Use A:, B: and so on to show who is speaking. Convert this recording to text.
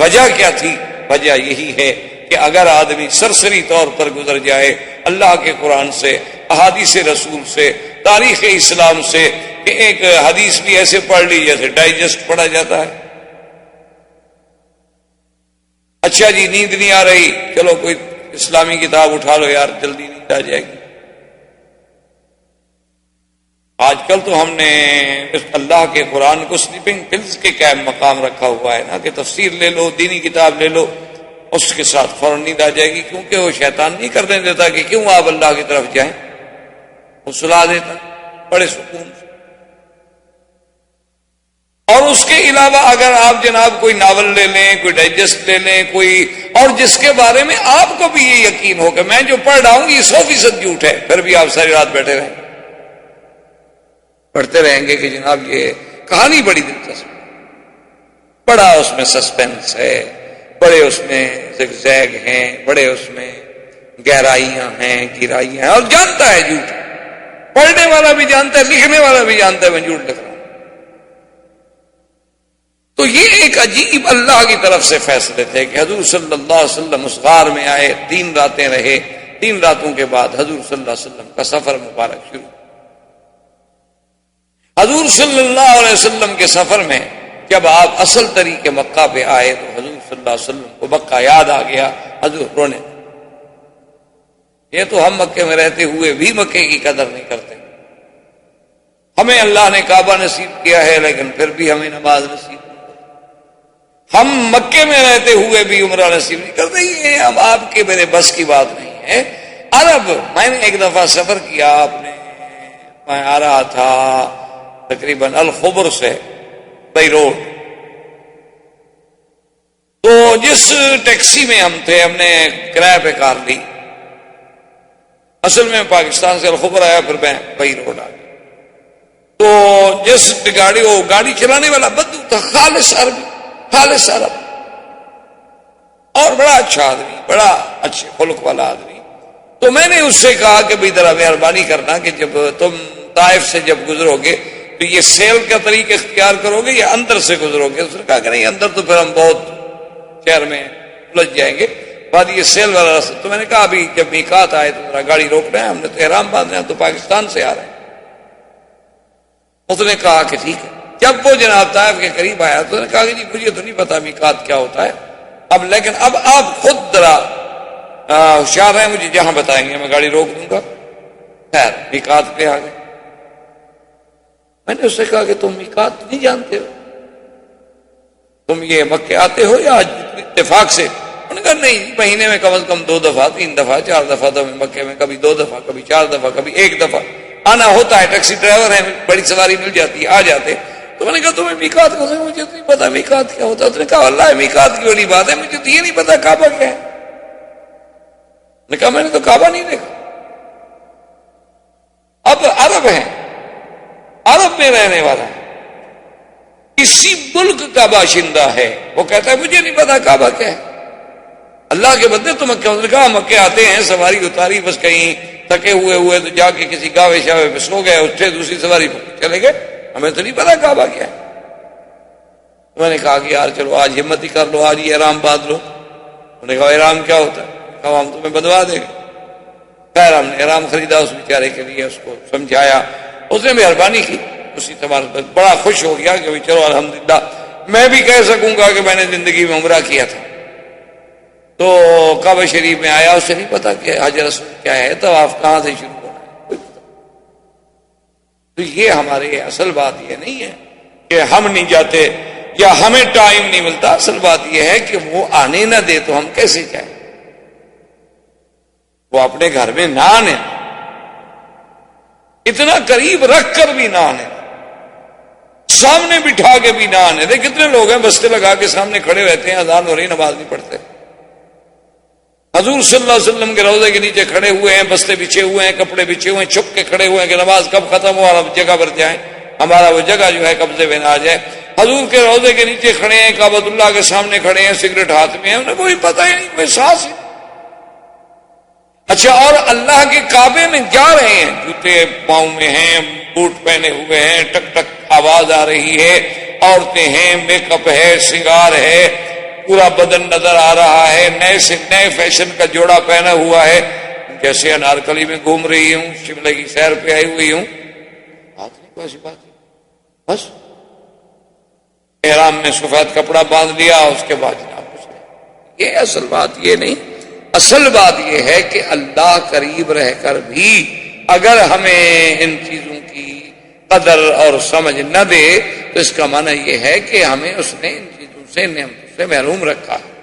A: وجہ کیا تھی؟ وجہ یہی ہے کہ اگر آدمی سرسری طور پر گزر جائے اللہ کے قرآن سے، احادیث رسول سے، تاریخ اسلام سے، کہ ایک حدیث بھی ایسے پڑھ لی جیسے ڈائجسٹ پڑھا جاتا ہے. اچھا جی نیند نہیں آ رہی، چلو کوئی اسلامی کتاب اٹھا لو یار، جلدی نیند آ جائے گی. آج کل تو ہم نے اللہ کے قرآن کو سلیپنگ پلز کے کیا مقام رکھا ہوا ہے نا، کہ تفسیر لے لو، دینی کتاب لے لو، اس کے ساتھ فوراً نیند آ جائے گی، کیونکہ وہ شیطان نہیں کرنے دیتا کہ کیوں آپ اللہ کی طرف جائیں، وہ سلا دیتا بڑے سکون سے. اور اس کے علاوہ اگر آپ جناب کوئی ناول لے لیں، کوئی ڈائجسٹ لے لیں، کوئی اور جس کے بارے میں آپ کو بھی یہ یقین ہو کہ میں جو پڑھ رہا ہوں یہ 100% جھوٹ ہے، پھر بھی آپ ساری رات بیٹھے رہیں پڑھتے رہیں گے کہ جناب یہ کہانی بڑی دلچسپ، بڑا اس میں سسپینس ہے، بڑے اس میں زگزیگ ہیں، بڑے اس میں گہرائیاں ہیں، گہرائیاں ہیں، اور جانتا ہے جھوٹ، پڑھنے والا بھی جانتا ہے، لکھنے والا بھی جانتا ہے میں جھوٹ لکھ رہا ہوں. تو یہ ایک عجیب اللہ کی طرف سے فیصلے تھے کہ حضور صلی اللہ علیہ وسلم اس غار میں آئے، 3 راتیں رہے، 3 راتوں کے بعد حضور صلی اللہ علیہ وسلم کا سفر مبارک شروع. حضور صلی اللہ علیہ وسلم کے سفر میں جب آپ اصل طریقے مکہ پہ آئے تو حضور صلی اللہ علیہ وسلم کو مکہ یاد آ گیا. حضور رونے، یہ تو ہم مکے میں رہتے ہوئے بھی مکے کی قدر نہیں کرتے، ہمیں اللہ نے کعبہ نصیب کیا ہے لیکن پھر بھی ہمیں نماز نصیب نہیں، ہم مکے میں رہتے ہوئے بھی عمرہ نصیب نہیں کرتے. یہ اب آپ کے میرے بس کی بات نہیں ہے. عرب، میں نے ایک دفعہ سفر کیا، میں آ رہا تھا تقریباً الخبر سے بائی روڈ، تو جس ٹیکسی میں ہم تھے ہم نے کرایہ پہ کار لی، اصل میں پاکستان سے الخبر آیا، پھر میں بائی روڈ آ گیا. تو جس گاڑی چلانے والا بدو تھا، خالص عربی، خالص عرب، اور بڑا اچھا آدمی، بڑا اچھے خلق والا آدمی. تو میں نے اس سے کہا کہ بھائی ذرا مہربانی کرنا کہ جب تم طائف سے جب گزرو گے تو یہ سیل کا طریقہ اختیار کرو گے یا اندر سے گزرو گے؟ اس نے کہا کہ نہیں، اندر تو پھر ہم بہت شہر میں الجھ جائیں گے، بعد یہ سیل والا راستہ. تو میں نے کہا ابھی جب میقات آئے تو ذرا گاڑی روک رہے ہیں، ہم نے تو احرام باندھنا ہے، تو پاکستان سے آ رہے ہیں. اس نے کہا کہ ٹھیک ہے. جب وہ جناب طائف کے قریب آیا تو نے کہا کہ جی مجھے تو نہیں پتا میقات کیا ہوتا ہے، لیکن اب آپ خود ذرا ہوشیار ہیں، مجھے جہاں بتائیں گے میں گاڑی روک دوں گا. خیر میقات پہ آ گئے. میں نے اس سے کہا کہ تم میقات نہیں جانتے ہو، تم یہ مکے آتے ہو یا اتفاق سے؟ انہوں نے کہا نہیں، مہینے میں کم از کم 2 دفعہ 3 دفعہ 4 دفعہ تو مکے میں کبھی 2 دفعہ کبھی 4 دفعہ کبھی 1 دفعہ آنا ہوتا ہے. ٹیکسی ڈرائیور ہے، بڑی سواری مل جاتی ہے، آ جاتے. تو میں نے کہا تمہیں میقات کو مجھے تو نہیں پتا میقات کیا ہوتا. اس نے کہا اللہ میقات کی بڑی بات ہے، مجھے تو یہ نہیں پتا کعبہ کیا ہے. نے کہا میں نے تو کعبہ نہیں دیکھا. اب عرب ہیں، عرب میں رہنے والا ہے، کسی ملک کا باشندہ ہے، وہ کہتا ہے مجھے نہیں پتا کعبہ کیا ہے. اللہ کے بندے تو مکے آتے ہیں، سواری اتاری، بس کہیں تھکے ہوئے تو جا کے کسی گاوے شاوے پہ سو گئے، اٹھے دوسری سواری پہ چلے گئے، ہمیں تو نہیں پتا کعبہ کیا ہے. میں نے کہا کہ یار چلو آج ہمت ہی کر لو، آج یہ احرام باندھ لو. انہوں نے کہا احرام کیا ہوتا ہے؟ کہا ہم تمہیں بندوا دیں گے. خیر ہم نے احرام خریدا اس بیچارے کے لیے، اس کو سمجھایا، اس نے مہربانی کی، اسی طرح بڑا خوش ہو گیا کہ چلو الحمدللہ میں بھی کہہ سکوں گا کہ میں نے زندگی میں عمرہ کیا تھا. تو کعبہ شریف میں آیا، اسے نہیں پتا کہ حجر اسود کیا ہے، طواف کہاں سے شروع ہونا ہے، کوئی پتا. تو یہ ہمارے اصل بات یہ نہیں ہے کہ ہم نہیں جاتے یا ہمیں ٹائم نہیں ملتا، اصل بات یہ ہے کہ وہ آنے نہ دے تو ہم کیسے جائیں. وہ اپنے گھر میں نہ آنے، اتنا قریب رکھ کر بھی نہ آنے، سامنے بٹھا کے بھی نہ آنے دے. کتنے لوگ ہیں بستے لگا کے سامنے کھڑے رہتے ہیں، اذان ہو رہی نماز نہیں پڑھتے. حضور صلی اللہ علیہ وسلم کے روضے کے نیچے کھڑے ہوئے ہیں، بستے بچھے ہوئے ہیں، کپڑے بچھے ہوئے ہیں، چھپ کے کھڑے ہوئے ہیں کہ نماز کب ختم ہو اور اب جگہ پر جائیں، ہمارا وہ جگہ جو ہے قبضے میں نہ آ جائے. حضور کے روضے کے نیچے کھڑے ہیں، کعبۃ اللہ کے سامنے کھڑے ہیں، سگریٹ ہاتھ میں ہے، انہیں کوئی پتہ ہی نہیں، کوئی سانس ہی. اچھا، اور اللہ کے کعبے میں جا رہے ہیں، جوتے پاؤں میں ہیں، بوٹ پہنے ہوئے ہیں، ٹک ٹک آواز آ رہی ہے، عورتیں ہیں، میک اپ ہے، سنگار ہے، پورا بدن نظر آ رہا ہے، نئے سے نئے فیشن کا جوڑا پہنا ہوا ہے، جیسے انارکلی میں گھوم رہی ہوں، شملے کی سیر پہ آئی ہوئی ہوں، بات نہیں کوئی ایسی بات نہیں، بس احرام میں سفید کپڑا باندھ لیا، اس کے بعد جناب کچھ نہیں۔ یہ اصل بات یہ نہیں، اصل بات یہ ہے کہ اللہ قریب رہ کر بھی اگر ہمیں ان چیزوں کی قدر اور سمجھ نہ دے تو اس کا معنی یہ ہے کہ ہمیں اس نے ان چیزوں سے، نعمتوں سے محروم رکھا ہے۔